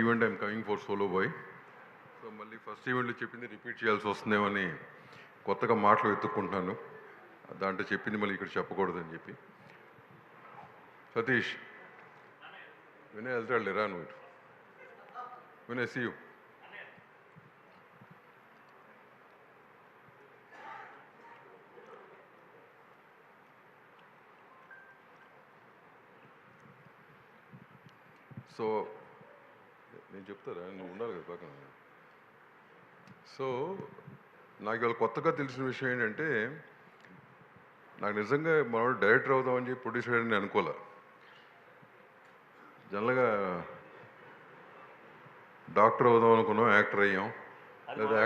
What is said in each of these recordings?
Event I'm coming for solo boy. So మళ్ళీ first ఈవెంట్లో చెప్పింది రిపీట్ చేయాల్సి వస్తుందేమని కొత్తగా మాటలు వెతుక్కుంటున్నాను. దాంట్లో చెప్పింది మళ్ళీ ఇక్కడ చెప్పకూడదని చెప్పి. సతీష్ వినయ్ వెళ్తాడు లేరా నువ్వు? Vinay see you. సో నేను చెప్తారా, నువ్వు ఉండాలి కదా పక్కన. సో నాకు ఇవాళ కొత్తగా తెలిసిన విషయం ఏంటంటే, నాకు నిజంగా మనోడు డైరెక్టర్ అవుదామని చెప్పి ప్రొడ్యూసర్ అని అనుకోలే. జనరల్గా డాక్టర్ అవుదాం అనుకున్నాం, యాక్టర్ అయ్యాం, లేదా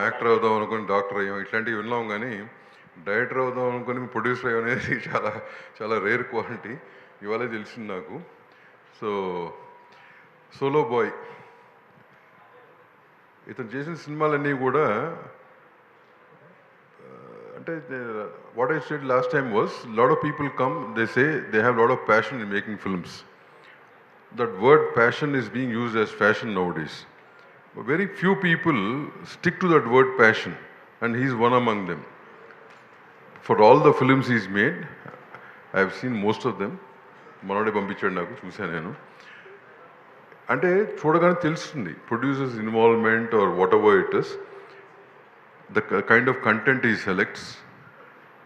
యాక్టర్ అవుదాం అనుకుని డాక్టర్ అయ్యాం, ఇట్లాంటివి విన్నాం. కానీ డైరెక్టర్ అవుదాం అనుకుని ప్రొడ్యూసర్ అయ్యాం అనేది చాలా చాలా రేర్ క్వాలిటీ. ఇవాళే తెలిసింది నాకు. సో సోలో బాయ్ ఇతను చేసిన సినిమాలన్నీ కూడా అంటే what I said last time was lot of people come, they say they have lot of passion in making films. That word passion is being used as fashion now days. Very few people stick to that word passion, and he's one among them. For all the films he's made, I have seen most of them. మనోడే పంపించాడు నాకు, చూశాను నేను. అంటే చూడగానే తెలుస్తుంది producers involvement or whatever it is, the kind of content he selects.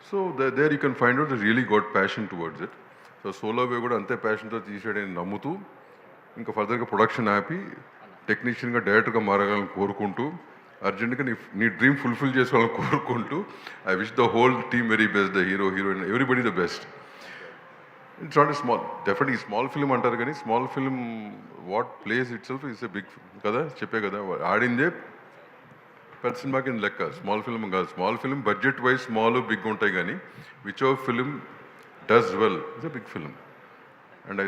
So there you can find out the really got passion towards it. So solo way కూడా అంతే ప్యాషన్తో తీసాడని నమ్ముతూ, ఇంకా ఫర్దర్గా ప్రొడక్షన్ ఆపి టెక్నీషియన్గా డైరెక్టర్గా మారగాలని కోరుకుంటూ, అర్జెంట్గా నీ డ్రీమ్ ఫుల్ఫిల్ చేసుకోవాలని కోరుకుంటూ, I wish the whole team very best, the hero heroine everybody the best. It's not a small, definitely small film అంటారు కానీ small film what place itself is a big కదా, చెప్పే కదా ఆడిందే పెద్ద సినిమా కింద లెక్క. స్మాల్ ఫిల్మ్ కాదు. Small film budget wise small big ఉంటాయి, కానీ whichever film does well it's a big film. And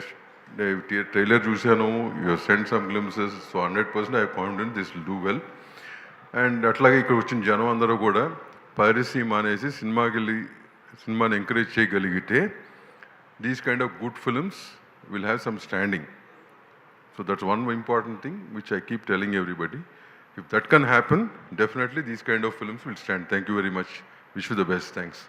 trailer చూశాను, you send some glimpses, so 100% I confident this will do well. And అట్లాగే ఇక్కడ వచ్చిన జనం అందరూ కూడా పైరసీ మానేసి సినిమాకి వెళ్ళి సినిమాని ఎంకరేజ్ చేయగలిగితే these kind of good films will have some standing. So that's one important thing which I keep telling everybody. If that can happen, definitely these kind of films will stand. Thank you very much. Wish you the best. Thanks.